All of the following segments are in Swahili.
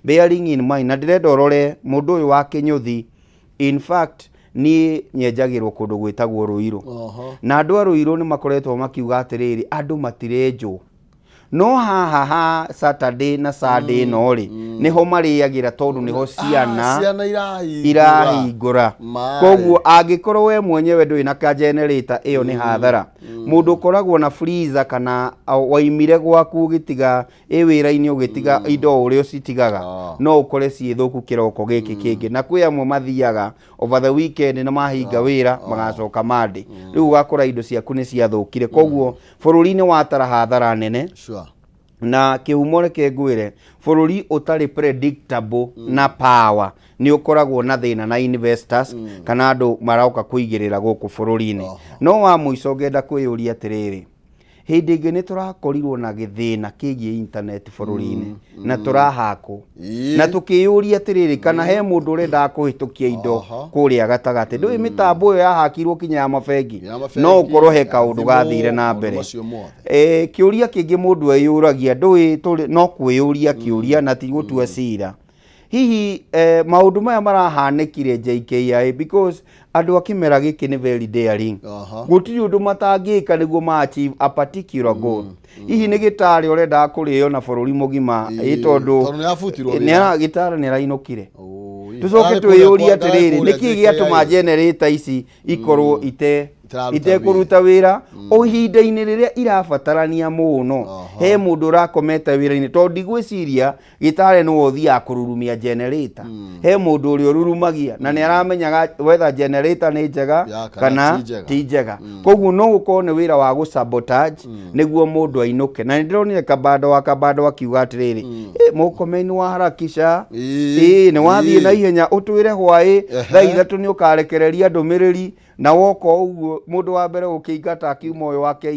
bearing in mind na ndirenda urore mundu uyu wa Kinyuthi in fact ni nyenjagirwo kundu gwitagwo Ruiru na andu a Ruiru ni makoretwo makiuga atiriri andu matirenjwo no haha Saturday na Sunday no ri niho mariagira tondu niho ciana irahingura koguo angikorwo we mwenyewe ndui na ka generator iyo ni hathara mundu koragwo na freezer kana waimire gwaku gitiga wira-ini ugitiga indo urio citigaga no ukore ciithuku kiroko giki kingi na kwi amwe mathiaga over the weekend na mahinga wira magacoka Monday riu ugakora indo ciaku ni ciathukire koguo bururi-ini watara hathara nene na kihumore kengwire bururi utari predictable na power ni ukoragwo na thina na investors kana andu marauka kuigirira guku bururi-ini no wa muico ngenda kwiyuria atiriri hindi ingi ni turakorirwo na githina kigie internet bururi-ini na turahako na tukiyuria atiriri kana he mundu urenda kuhitukia indo kuria gatagati ndui mitambo yo yahakirwo kinya ya mabengi no ukorwo he kaundu gathire na mbere kiuria kingi mundu eyuragia ndui no kwiyuria kiuria na ti gutua cira hihi maundu maya marahanikire JKIA because andu akimera giki ni very daring gutiri undu matangika niguo ma achieve a particular goal hihi ni gitari urenda kuriyo na bururi mugima tondu ni gitari ni rainukire tucoke twiyuria atiriri niki giatuma generator ici ikorwo ite kuruta wira o ihinda-ini riria irabatarania muno he mundu urakomete wira-ini tondu ndigwiciria gitari no uthia kururumia generator he mundu uri ururumagia na ni aramenyaga whether generator ni njega kana ti njega koguo no gukorwo ni wira wa gusabotage niguo mundu ainuke na ndironire kabando akiuga atiriri mukomeni wa harakisha ni wathie na ihenya utwire hwai thaa 3 ni ukarekereria ndumiriri na woko uguo mundu wa mbere ukingata akiuma uyu wake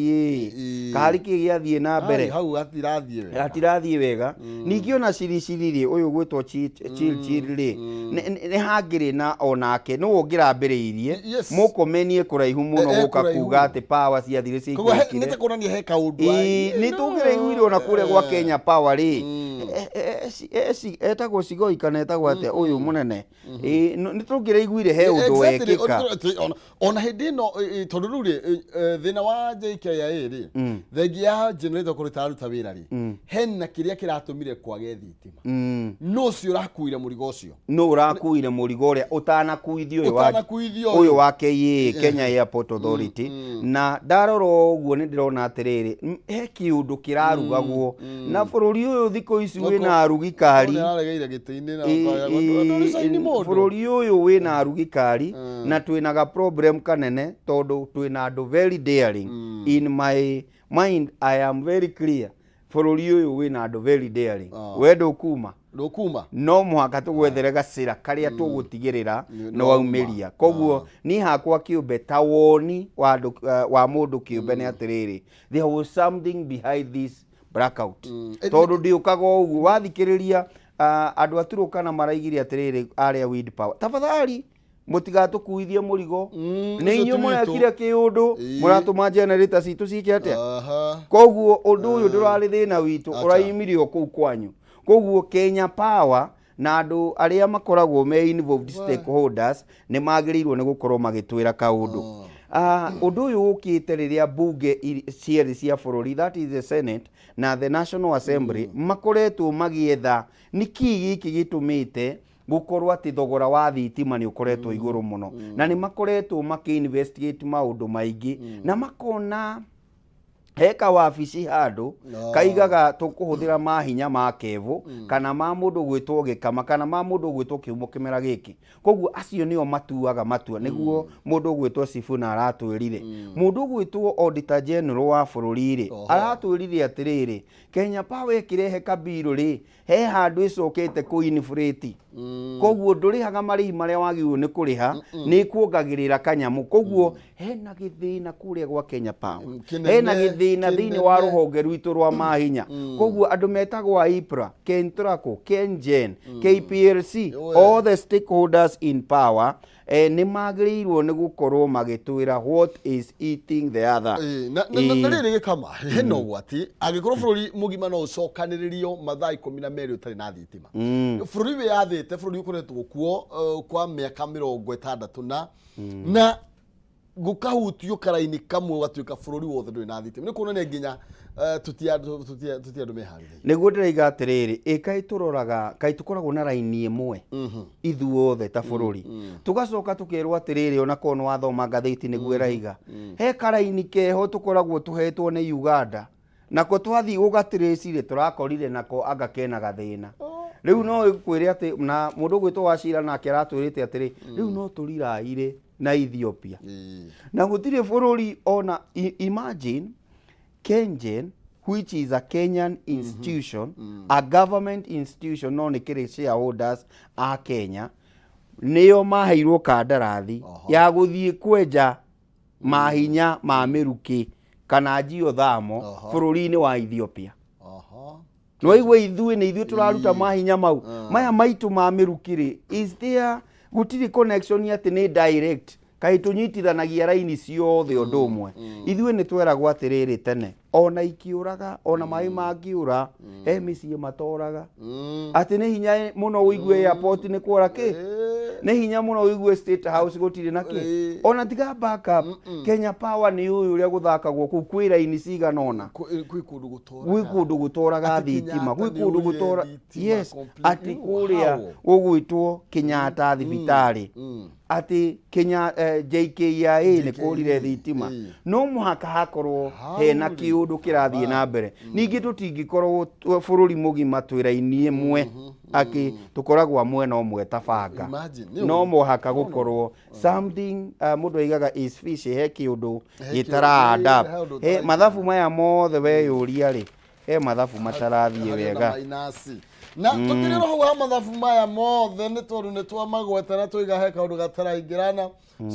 kari kigiathie na mbere hau atirathie wega ningi ona ciriciriri uyu gwitwo chilchili ni hangiri na onake no ungirambiriirie mukomenie kuraihu muno guka kuga ati power ciathire cikire nite kuonania he kaundu ni tungiraiguire ona kure gwa Kenya Power ri etagwo Sigoi kana etagwo ate uyu munene ni tungiraiguire he undu wekika ona hindi no tondu ruri thina wa JKIA ri thengi ya generator kuritaruta wira ri hena kiria kiratumire kwage thitima no cio urakuire murigo ucio no urakuire murigo uria utanakuithio uyu wa Kenya Airport Authority na ndaroro uguo ni ndirona atiriri he kiundu kirarugagwo na bururi uyu thiko ici wina arugikari bururi uyu wina arugikari na twinaga problem kanene tondu twina andu very daring in my mind I am very clear bururi uyu wina andu very daring wendo kuma no muhaka tugwethere gacira karia tugutigirira no waumiria koguo ni hakwa kiumbe tawoni wa mundu kiumbe ni atiriri there was something behind this blackout tondu ndiukaga uguo wathikiriria andu aturukana maraigirie atiriri aria wind power tafadhali mutigatukuithie murigo ni inyo murekire kiundu muratuma generator citu cike atia koguo undu uyu ndurari thina witu uraimirio kuu kwanyu koguo Kenya Power na andu aria makoragwo me involved stakeholders ni magirirwo ni gukorwo magitwira kaundu undu uyu ukite riria bunge cieri cia bururi that is the Senate na the National Assembly makoretwo magietha niki giki gitumite gukorwo ati thogora wa thitima ni ukoretwo iguru muno na ni makoretwo maki-investigate maundu maingi na makona heka wabici handu kaigaga tukuhuthira mahinya ma kevu kana ma mundu gwitwo gikama kana ma mundu gwitwo kiumo kimera giki koguo acio nio matuaga matua niguo mundu gwitwo Sifuna aratwirire mundu gwitwo Auditor General wa bururi ri aratwirire atiriri Kenya Power ikirehe kabiru ri he handu icokete ku inflate koguo ndurihaga marihi maria wagiu ni kuriha ni kuongagirira kanyamu koguo hena githina kuria gwa Kenya Power hena githina thiini wa ruhonge rwitu rwa mahinya koguo andu metagwo IPRA Kentraco Kengen KPLC all the stakeholders in power ni magirirwo ni gukorwo magitwira what is eating the other na riri gikama heno gwati agikorwo bururi mugima no ucokaniririo mathaa 12 merĩ ũtarĩ na thitima bũrũri wĩyathĩte bũrũri ũkoretwo kuo kwa mĩaka 60 na gũkahutio karaini kamwe gatuĩka bũrũri wothe ndũrĩ na thitima nĩ kuonania nginya tũtiandũ meharĩrĩirie nĩguo ndĩraiga atĩrĩrĩ kaĩ tũkoragwo na raini ĩmwe ithuothe ta bũrũri tũgacoka tũkerwo atĩrĩrĩ ona korwo nĩ wathoma ngathĩti nĩguo ĩraiga he karaini keho tũkoragwo tũhetwo nĩ Uganda nako twathiĩ gũgatirĩcirĩ tũrakorire nako anga kena gathĩna rĩu no kwĩre atĩ na mũndũ ũgwĩtwo Wachira nake aratwĩrĩte atĩrĩ rĩu no tũriraire na Ethiopia na gũtirĩ bũrũri ona imagine KenGen which is a Kenyan institution a government institution no nĩkĩrĩ shareholders a Kenya nĩo maheirwo kandarathi ya gũthiĩ kwenja mahinya ma mĩrukĩ kana geothermal bũrũri-inĩ wa Ethiopia no ithuĩ tũraruta mahinya mau maya maitũ ma mĩrukĩ is there gũtirĩ connection atĩ nĩ direct kaĩ tũnyitithanagia raini ciothe ũndũ ũmwe ithuĩ nĩ tweragwo atĩrĩrĩ tene ona ikiũraga ona maĩ mangĩũra he mĩciĩ matoraga atĩ nĩ hinya mũno ũigue airport nĩ kwora kĩ nĩ hinya mũno ũigue State House gũtirĩ na kĩ ona tiga backup Kenya Power nĩ ũyũ ũrĩa gũthakagwo kũu kwĩ raini cigana ona gwĩ kũndũ gũtoraga thitima gwĩ kũndũ gũtora yes atĩ kũrĩa gũgwĩtwo Kenyatta thibitarĩ atĩ Kenya JKIA nĩ kũrire thitima no mũhaka hakorwo hena kĩũndũ kĩrathiĩ na mbere ningĩ tũtingĩkorwo bũrũri mũgima twĩra-inĩ ĩmwe akĩ tũkoragwo mwena ũmwe ta banga no mũhaka gũkorwo something mũndũ aigaga is fish he kĩũndũ gĩtara he mathabu maya mothe weyũria rĩ he mathabu matarathiĩ wega na tũkĩrĩ roho wa mathabu maya mothe nĩ tondũ nĩ twamagweta na tũiga he kaũndũ gataraingĩrana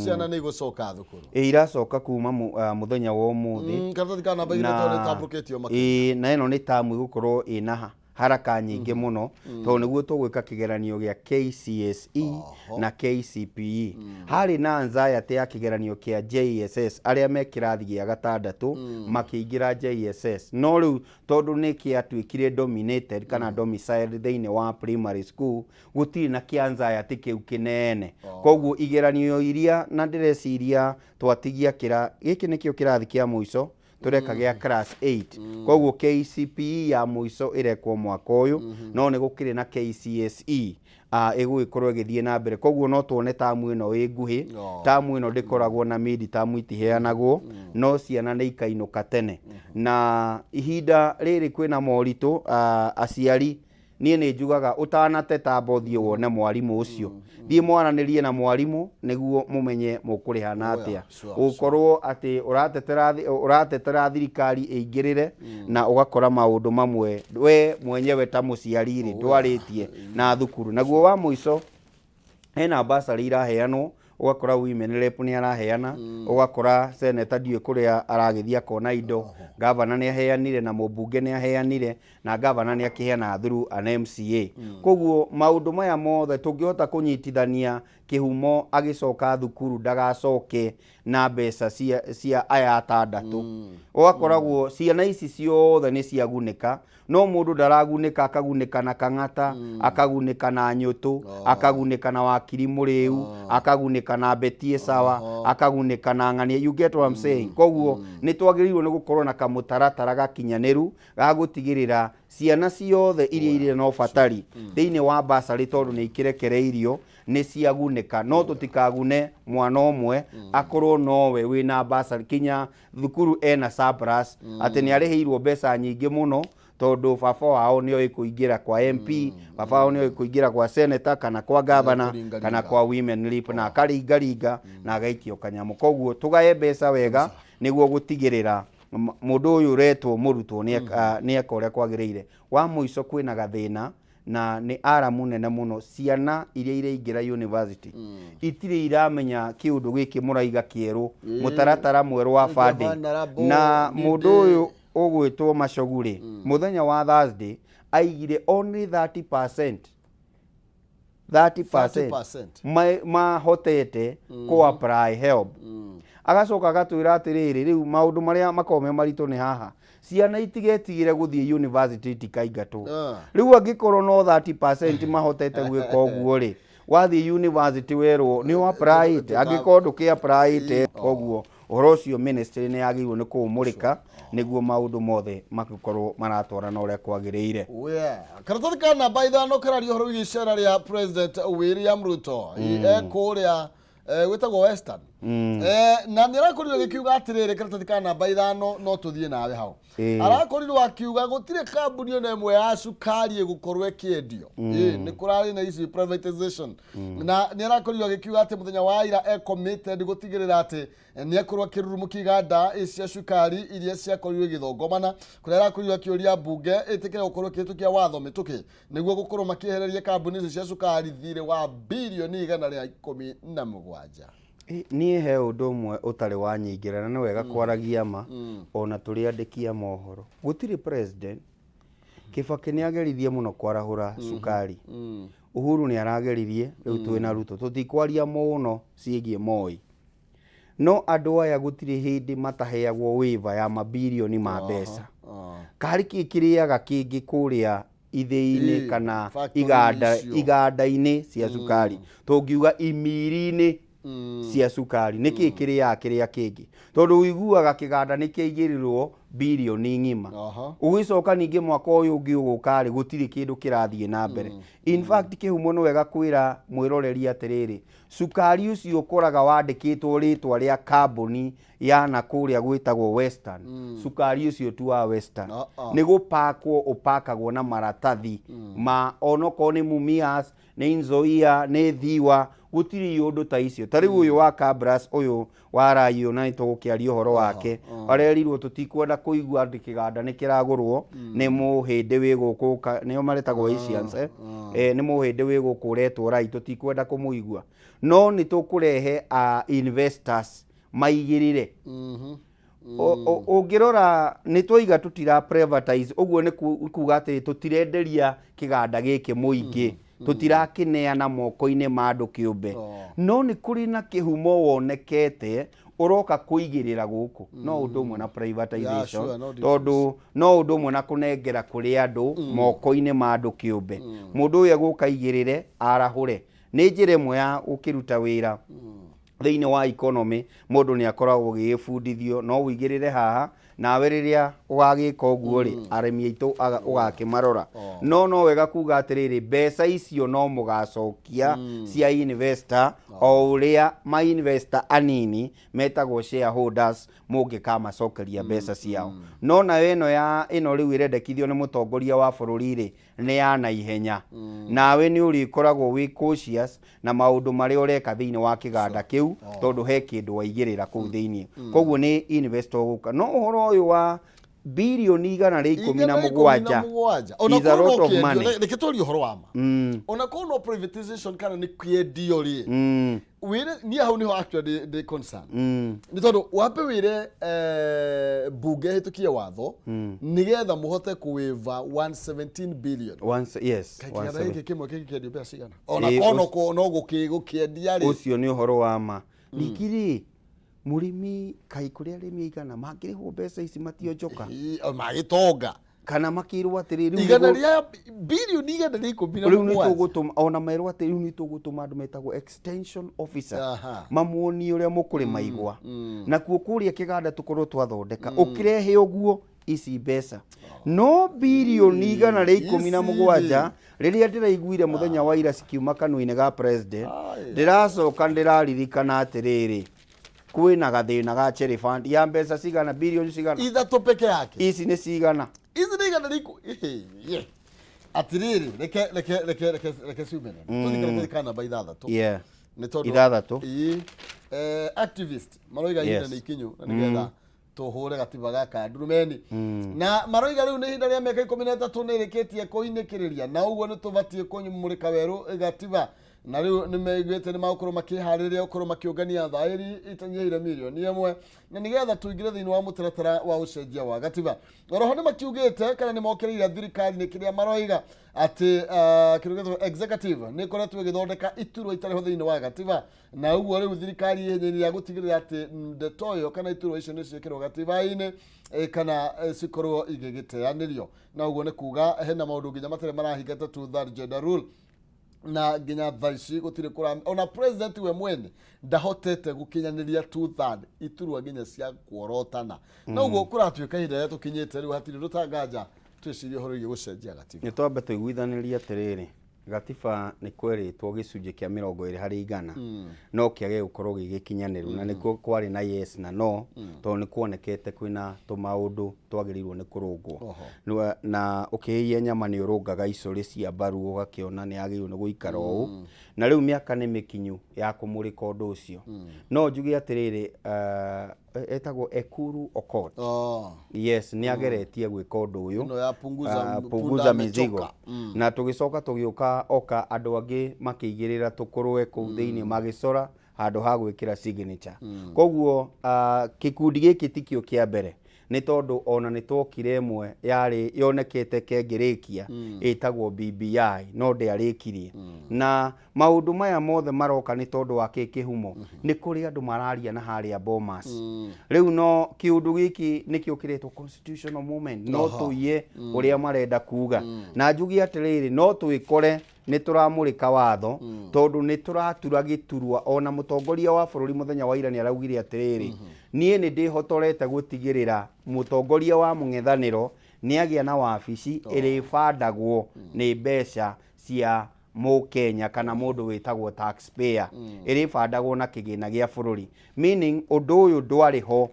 ciana nĩ igũcoka thukuru iracoka kuma mũthenya wa ũmũthĩ karatathi ka namba 2 tondũ ĩtambũrũkĩtio na ĩno nĩ tamu ĩgũkorwo ĩna haraka nyingĩ mũno tondũ nĩguo tũgwĩka kĩgeranio gĩa KCSE na KCPE harĩ na anxiety ya kĩgeranio kĩa JSS arĩa me kĩrathi gĩa 6 makĩingĩra JSS no rĩu tondũ nĩ kĩatuĩkire dominated kana domiciled thĩinĩ wa primary school gũtirĩ na kĩ anxiety kĩu kĩnene koguo igeranio iria na ndĩreciria twatigia gĩkĩ nĩkĩo kĩrathi kĩa mũico tureka gĩa class 8 koguo KCPE ya mũico irekwo mwaka ũyũ no nĩ gũkĩrĩ na KCSE ĩgũgĩkorwo ĩgĩthiĩ na mbere koguo no tuone tamu ĩno ĩ nguhĩ tamu ĩno ndĩkoragwo na mid tamu itiheanagwo no ciana nĩ ikainũka tene na ihinda rĩrĩ kwĩna moritũ aciari niĩ nĩ njugaga ũtanateta bothie wone mwarimũ ũcio thiĩ mwaranĩrie na mwarimũ nĩguo mũmenye mũkũrĩhana atĩa ũkorwo atĩ ũratetera thirikari ĩingĩrĩre na ũgakora maũndũ mamwe we mwenyewe ta mũciari rĩ ndwarĩtie na thukuru naguo wa mũico hena basarĩ iraheanwo ũgakora women rep nĩ araheana ũgakora senator ndiũ kũrĩa aragĩthia kona indo governor nĩ aheanire na mũmbunge nĩ aheanire na governor nĩ akĩheana through an MCA koguo maũndũ maya mothe tũngĩhota kũnyitithania kĩhumo agĩcoka thukuru ndagacoke na mbeca cia aya atandatũ ũgakoragwo ciana ici ciothe nĩ ciagunĩka no mũndũ ndaragunĩka akagunĩka na kang'ata akagunĩka na nyũtũ akagunĩka na wakiri mũrĩu akagunĩka na betie sawa akagunĩka na ng'ania you get what I'm saying koguo nĩ twagĩrĩirwo nĩ gũkorwo na kamũtaratara gakinyanĩru ga gũtigĩrĩra ciana ciothe iria irĩ na ũbatari thĩinĩ wa basarĩ tondũ nĩ ikĩrekereirio nĩ ciagunĩka no tũtikagune mwana ũmwe akorwo nowe wĩna basarĩ kinya thukuru ena surplus atĩ nĩ arĩhĩirwo mbeca nyingĩ mũno tondũ baba wao nĩoĩ kũingĩra kwa MP baba wao nĩoĩ kũingĩra kwa senator kana kwa governor kana kwa women rep na akaringaringa na agaikio kanyamũ koguo tũgaye mbeca wega nĩguo gũtigĩrĩra mũndũ ũyũ ũretwo mũrutwo nĩ eka ũrĩa kwagĩrĩire wa mũico kwĩna gathĩna na nĩ ara mũnene mũno ciana iria iraingĩra university itirĩ iramenya kĩũndũ gĩkĩ mũraiga kĩerũ mũtaratara mwerũ wa funding na mũndũ ũyũ ũgwĩtwo Macogũ mũthenya wa Thursday aigire only 30% mahotete kũ apply help agacoka agatwĩra atĩrĩrĩ rĩu maũndũ marĩa makome maritũ nĩ haha ciana itigetigire guthie university tikaingatwo riu angikorwo no 30% mahotete gwika uguo ri wathie university werwo ni wa pride angikorwo nduki pride uguo uhoro ucio ministry ni yagirwo ni kuumurika niguo maundu mothe makikorwo maratwarana uria kwagiriire. Karatathi ka namba 5 karario horo wigi icera ria President William Ruto kuria witagwo Western na nirakorirwo gikiuga atiriri karatathi ka namba 5 no tuthie nawe hao arakorirwo akiuga gutire kambuni ona imwe ya cukari gukorwo kiendio ni kurari na ici privatization na nirakorirwo gikiuga ati muthenya wa ira committed gutigirira ati ni akorwo kiruru kiganda cia cukari iria ciakorirwo githongomana kuria arakorirwo akiuria bunge itikire gukorwo kitukia watho mituki niguo gukorwo makihereria kambuni cia cukari thire wa bilioni 117. Niĩ he ũndũ ũmwe ũtarĩ wanyingĩra na nĩ wega kwaragia ma ona tũrĩ andĩki a mohoro gũtirĩ president Kibaki nĩ agerithie mũno kwarahũra cukari Uhuru nĩ arageririe rĩu twĩ na Ruto tũtikwaria mũno ciĩgiĩ Moi no andũ aya gũtirĩ hĩndĩ mataheagwo waiver ya mabilioni ma mbeca kari kĩrĩaga kĩngĩ kũrĩa ithĩ-inĩ kana iganda-inĩ cia cukari tũngiuga imiri-inĩ cia cukari niki kiria kingi tondu uiguaga kiganda nikiigirirwo bilioni ngima ugicoka ningi mwaka uyu ungi ugukari gutiri kindu kirathie na mbere in fact kihumo no wega kwira mwiroreri atiriri cukari ucio ukoraga wandikitwo ritwa ria kambuni ya nakuria gwitagwo Western cukari ucio tu wa Western ni gupakwo upakagwo na maratathi ma onoko ni Mumias ni Nzoia ni Thiwa gutiri yundu ta icio tari uyu wa Kabras uyu warayo na itukiaria horo wake arerirwo tutikwenda kuigua ndikiganda nikiragurwo ni muhindi wi guku nio maretagwo Asians ni muhindi wi guku retwo right tutikwenda kumuigua no ni tukurehe investors maigirire ungirora ni twiga tutira privatize uguo ni kuga ati tutirenderia kiganda giki muingi tutirakineana moko-ini ma andu kiumbe no ni kuri na kihumo wonekete uroka kuigirira guku no undu umwe na privatization tondu no undu umwe na kunengera kuri andu moko-ini ma andu kiumbe mundu uyu guka igirire arahure ni njira imwe ya ukiruta wira thiini wa economy mundu ni akoragwo gigibundithio no wigirire haha nawe riria ugagika uguo ri aremi aitu ugakimarora no wega kuga atiriri mbeca icio no mugacokia cia investor o uria ma investor anini metagwo shareholders mungikamacokeria mbeca ciao no na weno ya ino riu irendekithio ni mutongoria wa bururi ri ni ya na ihenya nawe ni urikoragwo wi cautious na maundu mari ureka thiini wa kiganda kiu tondu he kindu waigirira kuu thiini koguo ni investor guka no uhoro uyu wa bilioni 117 ona kono money nikitori uhoro wama ona kono privatization kana ni kwendio ri wire ni hau niho actually the concern ni tondu wape wire bunge hitukie watho nigetha muhote kuwiva 117 billion yes kigana hiki kimwe kikendio pesa cigana ona kono ko no gukiendia ri ucio ni uhoro wama likiri murimi kai kuria arimi igana mangirihwo mbeca ici mationjoka magitonga kana makirwo atiriri igana ria bilioni 117 tugutuma ona merwo atiriu ni tugutuma andu metagwo extension officer mamuoni uria mukuri maigwa na kuo kuria kiganda tukorwo twathondeka ukirehe uguo ici mbeca no bilioni 117 riria ndiraiguire muthenya wa ira cikiuma kanua-ini ga president ndiracoka ndiraririkana atiriri kwina gathina ga cherry fund ya mbeca cigana bilioni cigana ithatũ peke yake ici ni cigana ici ni igana riku atiriri reke ciumene tuthikare kana ba ithatũ ni tondu ithatũ activist maroiga ihinda ni ikinyu na nigetha tuhure gatiba gaka ndurumeni na maroiga riu ni ihinda ria miaka 13 ni rikitie kuinikiriria na uguo ni tubatie kunyumurika weru gatiba na riu nimeigwete ni magukorwo makihariria gukorwo makiungania thairi itanyiire milioni imwe na nigetha tuingire thiini wa mutaratara wa ucenjia wa gatiba. Oroho ni makiugite kana ni mokereire thirikari ni kiria maroiga ati kirugetho executive ni koretwo igithondeka iturwa itariho thiini wa gatiba, na uguo riu thirikari yenyeria ya gutigirira ati ndeto iyo kana iturwa icio ni ciikirwo gatiba-ini kana cikorwo igigiteanirio, na uguo ni kuga hena maundu nginya matare marahingata two-third gender rule na nginya thaici gutire kura ona president we mwene ndahotete gukinyaniria two-third iturwa nginya cia kuorotana. Na uguo kuratuika ihinda rĩa tukinyite riu hatiri rutanganja twicirie horo igi gucenjia gatiba. Ni twambe tuiguithanirie atiriri gatiba ni kweritwo gicunjĩ kĩa 20% no kiage gukorwo gigikinyaniru na nikuo kwari na yes na no to ni kuonekete kwina tumaundu twagirirwo ni kurungwo na ukihia nyama ni urungaga icuri cia mbaru ugakiona ni agirwo ni guikara uu na riu miaka ni mikinyu ya kumurika undu ucio. No njugi atiriri etagwo Ekuru Okot yes ni ageretie gwika undu uyu no ya punguza mizigo na tugicoka tugiuka oka andu angi makigirira tukurwe ku thiini magicora handu ha gwikira signature. Koguo kikundi giki tikio kia mbere ni tondu ona ni twokire imwe yari yonekete kengirikia itagwo BBI no ndiarikirie na maundu maya mothe maroka ni tondu wa kikihumo ni kuri andu mararia na haria Bomas. Riu no kiundu giki ni kiukiritwo constitutional movement no tuiye uria marenda kuga na njugi atiriri no tuikore ni turamurika watho tondu ni turatura giturwa ona mutongoria wa bururi muthenya wa ira ni araugire atiriri nie ni ndihotorete gutigirira mutongoria wa mung'ethaniro ni agia na wabici iri bandagwo ni mbeca cia Mukenya kana mundu witagwo taxpayer iri bandagwo na kigina gia bururi, meaning undu uyu ndwari ho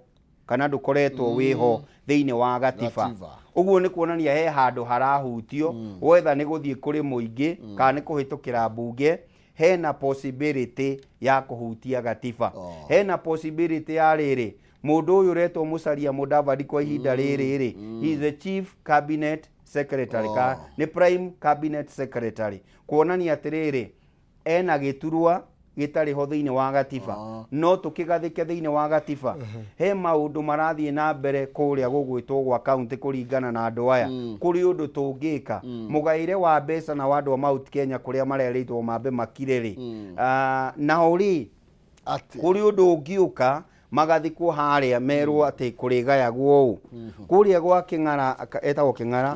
kana ndukoretwo wiho thiini wa gatiba. Uguo ni kuonania he handu harahutio wetha ni guthie kuri muingi kana ni kuhitukira bunge hena possibility ya kuhutia gatiba. Hena possibility ya riri mundu uyu retwo Musalia Mudavadi kwa ihinda riri he is the chief cabinet secretary ni prime cabinet secretary kuonania atiriri ena giturwa gitari ho thiini wa gatiba no tukigathike thiini wa gatiba he maundu marathie na mbere kuria gugwitwo gwa county kuringana na andu aya kuri undu tungika mugaire wa mbeca na wandu wa Mount Kenya kuria mareritwo mambe makireri na uri kuri undu ungiuka magathikwo haria merwo ati kurigayagwo uu kuria gwa King'ara etagwo King'ara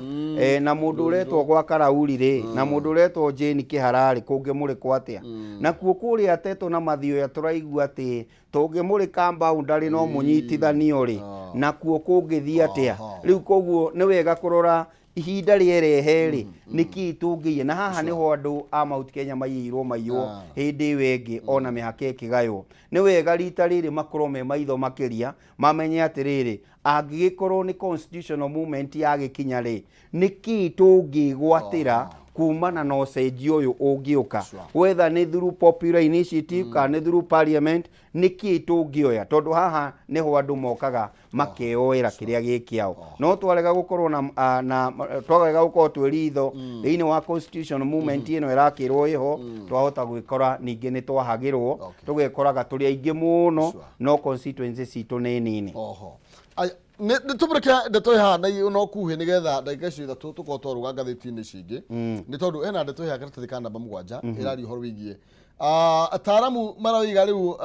na mundu uretwo gwa Karauri ri na mundu uretwo Jane Kiharari kungimurikwo atia na kuo kuria atetwo na mathio ya turaigua ati tungimurika boundary no munyitithanio ri na kuo kungithia atia riu koguo ni wega kurora ihinda riereheri niki tungiye na haha niho andu a Mount Kenya mayirwo maiywo hindi wengi ona mihake kigayo ni wega rita riri makorwo me maitho makiria mamenye atiriri angigikorwo ni constitutional movement ya gikinya ri niki tungigwatira kumana na ucenjio uyu ungiuka whether ni through popular initiative kana ni through parliament niki tungioya tondu haha niho andu mokaga makeoera kiria gikiao no twarega gukorwo na twarega gukorwo twiritho thiini wa constitutional movement ino irakirwo iho twahota gwikora ningi ni twahagirwo tugekoraga turi aingi muno no constituency citu ni nini ni tumureke ndeto ihana no kuhe nigetha ndagika icio ithatu tukorwo twaruga ngathiti-ini cingi ni tondu ena ndeto ya karatathi ka namba 7 irari uhoro wigie ataramu maroiga riu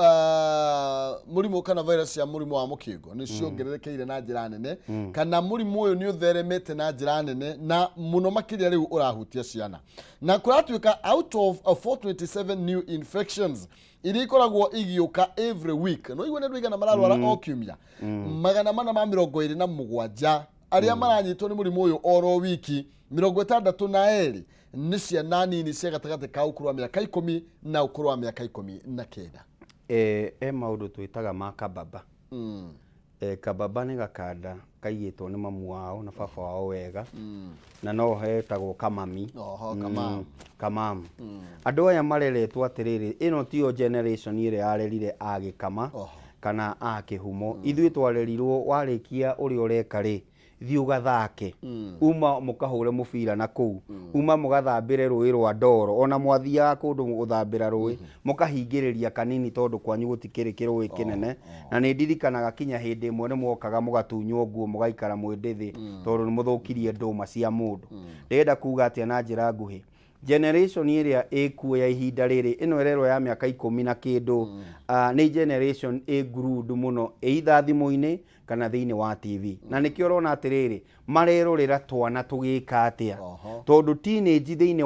murimu kana virus ya murimu wa mukingo ni ciongererekeire na njira nene kana murimu uyu ni utheremete na njira nene na muno makiria riu urahutia ciana na kuratuika out of 427 new infections iria ikoragwo igiuka every week no igwe ndu igana mararwara o kiumia 427 aria maranyitwo ni murimu uyu oro wiki 62 ni ciana nini cia gatagati ka ukuru wa miaka 10 na ukuru wa miaka 19 maundu twitaga ma kababa kababa ni gakanda kaigitwo ni mamu wao na baba wao wega na no hetagwo kamami kamamu andu aya mareretwo atiriri ino tio generation ire yarerire agikama kana akihumo ithui twarerirwo warikia uri ureka ri thiĩ ũgathake uma mũkahũre mũbira na kũu uma mũgathambĩre rũĩ rwa ndoro ona mwathiaga kũndũ gũthambĩra rũĩ mũkahingĩrĩria kanini tondũ kwanyu gũtikĩrĩ kĩrũĩ kĩnene na nĩ ndirikanaga kinya hĩndĩ ĩmwe nĩ mwokaga mũgatunywo nguo mũgaikara mwĩndĩthĩ tondũ nĩ mũthũkirie ndũma cia mũndũ. Ndĩrenda kuga atĩa na njĩra nguhĩ, generation ĩrĩa ĩkuo ya ihinda rĩrĩ ĩno ĩrerwo ya mĩaka 10 na kĩndũ nĩ generation ĩgrude mũno either thimũ-inĩ kana thĩinĩ wa TV na nĩkĩo ũrona atĩrĩrĩ marerorera twana tũgĩka atĩa tondũ teenage thĩinĩ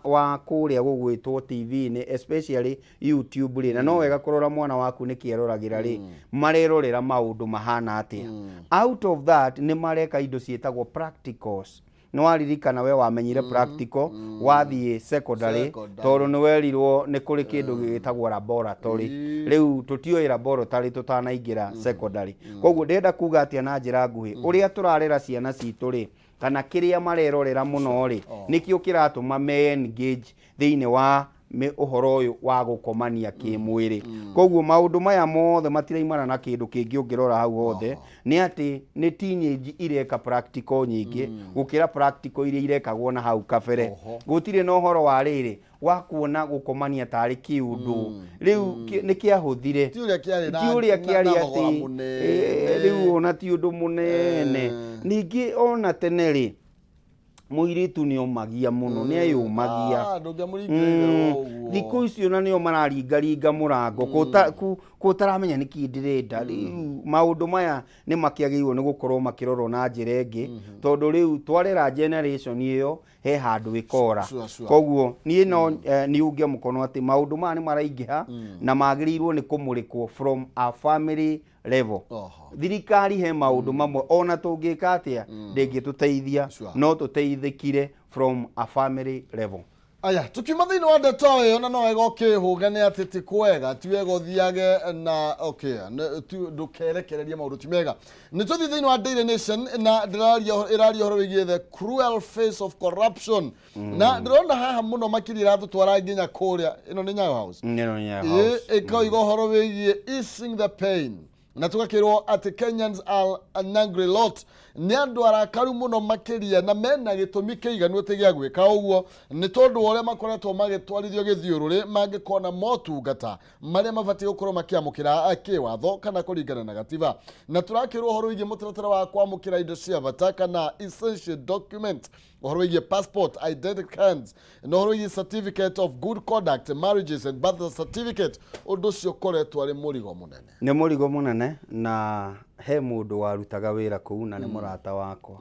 wa kũrĩa gũgwĩtwo TV-inĩ especially YouTube rĩ na no wega kũrora mwana waku nĩkĩ eroragĩra rĩ marerorera maũndũ mahana atĩa. Out of that nĩ mareka indo ciĩtagwo practicals. No waririkana we wamenyire practical wathiĩ secondary tondũ nĩ werirwo nĩ kũrĩ kĩndũ gĩtagwo laboratory rĩu tũtioĩ laboratory tũtanaingĩra secondary. Koguo ndĩrenda kuga atĩa na njĩra nguhĩ ũrĩa tũrarera ciana citũ rĩ kana kĩrĩa marerorera mũno rĩ nĩkĩo kĩratũma me engage thĩinĩ wa ũhoro ũyũ wa gũkomania kĩmwĩrĩ. Koguo maũndũ maya mothe matiraimana na kĩndũ kĩngĩ ũngĩrora hau hothe nĩ atĩ nĩ teenage ireka practical nyingĩ gũkĩra practical iria irekagwo na hau kabere. Gũtirĩ na ũhoro wa rĩrĩ wa kuona gũkomania tarĩ kĩũndũ rĩu nĩ kĩahũthire ti ũrĩa kĩarĩ atĩ rĩu ona ti ũndũ mũnene. Ningĩ ona tene rĩ mũirĩtu nĩ omagia mũno nĩ ayũmagia thikũ icio na nĩo mararingaringa mũrango kũtaramenya nĩkĩ ndĩrenda. Rĩu maũndũ maya nĩ makĩagĩrĩirwo nĩ gũkorwo makĩrorwo na njĩra ĩngĩ tondũ rĩu twarera generation ĩyo he handũ ĩkora. Koguo niĩ no niuge mũkono atĩ maũndũ maya nĩ maraingĩha na magĩrĩirwo nĩ kũmũrĩkwo from a family level. Thirikari he maũndũ mamwe ona tũngĩka atĩa ndĩngĩtũteithia no tũteithĩkire from a family level. Aya tukiuma thĩinĩ wa ndeto ĩyo na no wega ũkĩhũga nĩ atĩ ti kwega ti wega ũthiage na ndũkerekererie maũndũ ti mega. Nĩ tũthiĩ thĩinĩ wa Daily Nation na ĩraria ũhoro wĩgiĩ the cruel face of corruption na ndĩrona haha mũno makĩria iratũtwara nginya kũrĩa ĩno nĩ Nyayo House ĩkoiga ũhoro wĩgiĩ easing the pain na tũgakĩrwo atĩ Kenyans are an angry lot nĩ andũ arakaru mũno makĩria na mena gĩtũmi kĩiganu atĩ gĩa gwĩka ũguo nĩ tondũ ũrĩa makoretwo magĩtwarithio gĩthiũrũrĩ mangĩkona motungata marĩa mabatiĩ gũkorwo makĩamũkĩra kĩwatho kana kũringana na gatiba. Na tũrakĩrwo ũhoro wĩgiĩ mũtaratara wa kwamũkĩra indo cia bata kana essential document ũhoro wĩgiĩ passport, identity cards na ũhoro wĩgiĩ certificate of good conduct, marriages and birth certificate. Ũndũ ũcio ũkoretwo arĩ mũrigo mũnene. Nĩ mũrigo mũnene na he mũndũ warutaga wĩra kũu na nĩ mũrata wakwa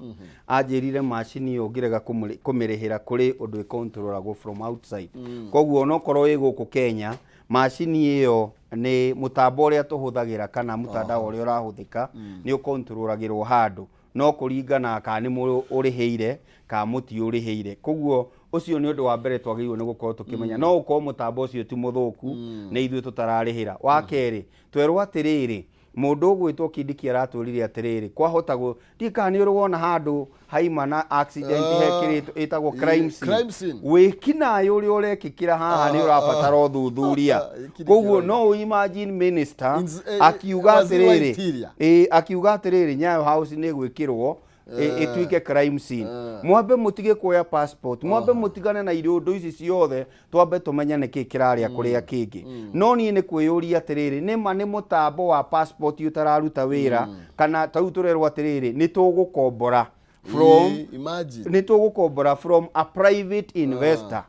anjĩrire macini ĩyo ũngĩrega kũmĩrĩhĩra kũrĩ ũndũ ĩkontrolagwo from outside. Koguo onokorwo ĩ gũkũ Kenya macini ĩyo nĩ mũtambo ũrĩa tũhũthagĩra kana mũtandao ũrĩa ũrahũthĩka nĩ ũkontrolagĩrwo handũ no kũringana kana nĩ ũrĩhĩire kana mũti ũrĩhĩire. Koguo ũcio nĩ ũndũ wa mbere twagĩrĩirwo nĩ gũkorwo tũkĩmenya no ũkorwo mũtambo ũcio ti mũthũku nĩ ithuĩ tũtararĩhĩra. Wa kerĩ twerwo atĩrĩrĩ mũndũ ũgwĩtwo Kindiki aratwĩrire atĩrĩrĩ kwahota ndika nĩ ũrwona handũ haima na accident hekĩrĩtwo ĩtagwo crime scene wĩkinaĩ ũrĩa ũrekĩkĩra haha nĩ ũrabatara ũthuthuria. Koguo no imagine minister akiuga atĩrĩrĩ Nyayo House nĩ gwĩkĩrwo ituike crime scene. Mwambe mutige kuoya passport, mwambe mutigane na irondo ici ciothe twambe tumenye niki kiraria kuria kingi. No ni ni kwiyuria atiriri nima ni mutambo wa passport utararuta wira kana tau turerwo atiriri ni tugukombora from a private investor.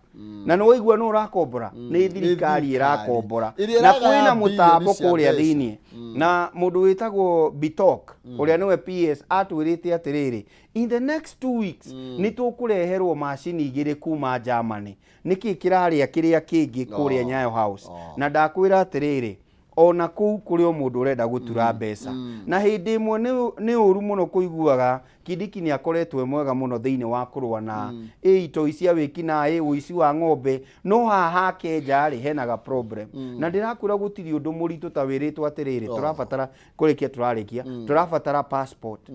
Na no igua no rakombora ni thirikari irakombora na kwina mutambo kuria thiini na mundu witagwo Bitok uria niwe PS atwirite atiriri in the next 2 weeks ni tukureherwo machine igire kuma Germany niki kiraria kiria kingi kuria Nyayo House na ndakwira atiriri ona kuu kuri mundu urenda gutura mbeca na hindi imwe ni uru muno kuiguaga Kindiki ni akoretwe mwega muno thiini wa kurwa na ito isia wikina uici wa ng'ombe no haha Kenya ri henaga problem na ndirakwira gutiri undu muritu ta wiritwo atiriri turabatara kurikia turarikia turabatara passport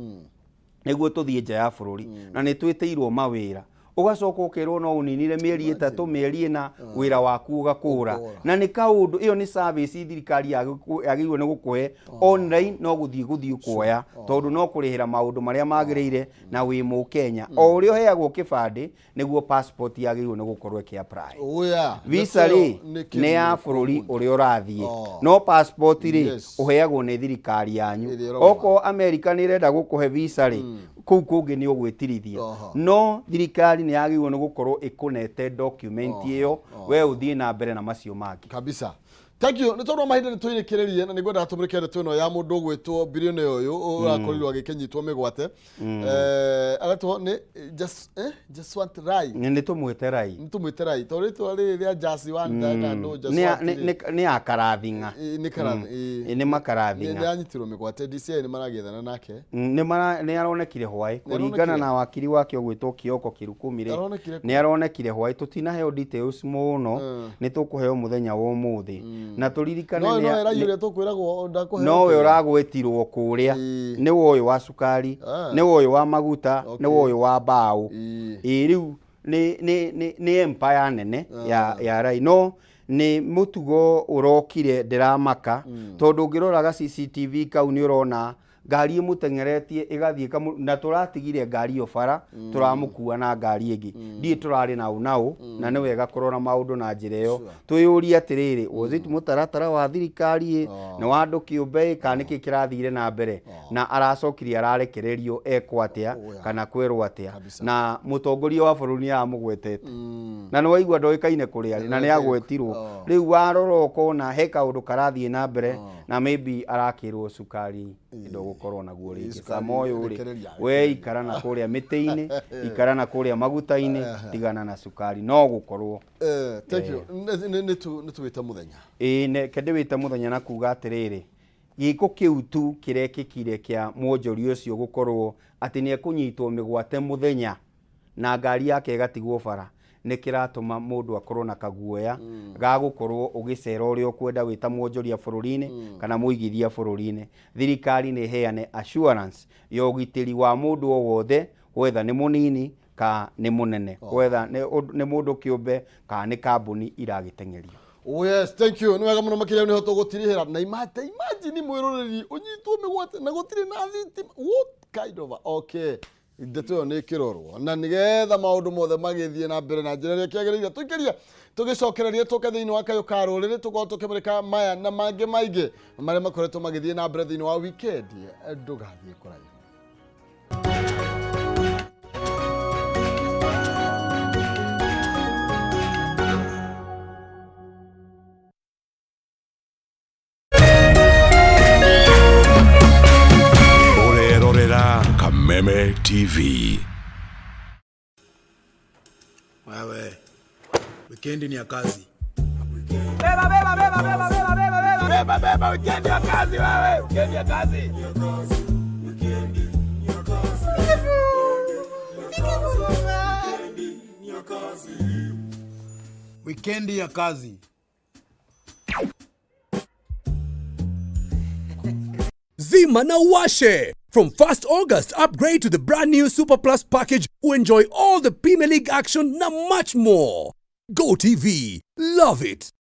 niguo tuthie nja ya bururi na ni twitiirwo mawira ugacoka ukirwo no uninire mieri 3 mieri 4 wira waku ugakura na ni kaundu iyo ni service thirikari yagirwo ni gukuhe online no guthii kuoya tondu no kurihira maundu maria magirire na wi mu Kenya o uri heagwo kibande niguo passport yagirwo ni gukorwo ki apply visa ri ni ya bururi uri urathie no passport ri uheagwo ni thirikari yanyu oko America ni renda gukuhe visa ri kuu kungi ni ugwitirithia no thirikari ni yagirwo ni gukorwo ikunete document iyo we uthie na mbere na macio maki kabisa. Thank you. Nitorwo mahinda ni tuirekererie na nigwenda atumurike ndeto ino ya mundu gwitwo billionaire uyu urakorirwo agikinyitwo migwate agatwo ni just want Rai ni tumwite Rai toritwo ria Jasi Wanda na no just ni akarathinga ni makarathinga ni anyitirwo migwate DCI ni maragethana nake ni aronekire hwai kuringana na wakiri wake gwitwo Kioko Kirukumire ni aronekire hwai tutinaheo details muno ni tukuheo muthenya wa umuthi na turirikane no we uragwetirwo kuria ni woyo wa sukari ni woyo wa maguta ni woyo wa mbao riu ni empire nene ya Rai no ni mutugo urokire ndiramaka tondu ngiroraga CCTV kau ni urona ngari imutengeretie igathie na turatigire ngari yo bara turamukua na ngari ingi ndie turari nau na ni wega kurora maundu na njira yo tuyuria atiriri was it mutaratara wa thirikari ni wandu kiumbe kana niki kirathire na mbere na aracokirie ararekererio ekwatia kana kwirwo atia na mutongoria wa bururi ya mugwetete na ni waigua ndoikaine kuria na ni agwetirwo riu warora ukona he kaundu karathie na mbere na maybe arakirwo sukari ndogukorwo naguo ringi samoyo uri we ikara na kuria miti-ini ikara na kuria maguta-ini tigana na sukari no gukorwo thank you ni tuwita muthenya ne kende wita muthenya na kuga atiriri giko kiu tu kirekikire kia mwonjori ucio gukorwo ati ni ekunyitwo migwate muthenya na ngari yake gatigwo bara ni kiratuma mundu akorwo na kaguoya ga gukorwo ugicera uri ukwenda wita mwonjoria bururi-ini kana muigithia bururi-ini thirikari ni heane assurance ya ugitiri wa mundu o wothe whether ni munini ka ni munene whether ni mundu kiumbe ka ni kambuni iragitengerio. Oh yes, thank you. Ni wega muno makiria ni hoto gutirihira na imagine mwiroreri unyitwo migwate na gutire na thitima what kind of okay ndeto ni kirorwo na nigetha maundu mothe magithie na mbere na njira ria kiagiriria tukiria tugicokereria tuke thiini wa kayo karuriri tuko tukimurika maya na mange maige maria makoretwo magithie na mbere thiini wa weekend ndugathie kuraihu. Kameme TV. Wewe weekendi ni ya kazi. Beba weekendi ya kazi wewe. Weekendi ya kazi. Weekendi ya kazi. Zima na washe. From 1st August, upgrade to the brand new Super Plus package to enjoy all the Premier League action and much more. Go TV, love it.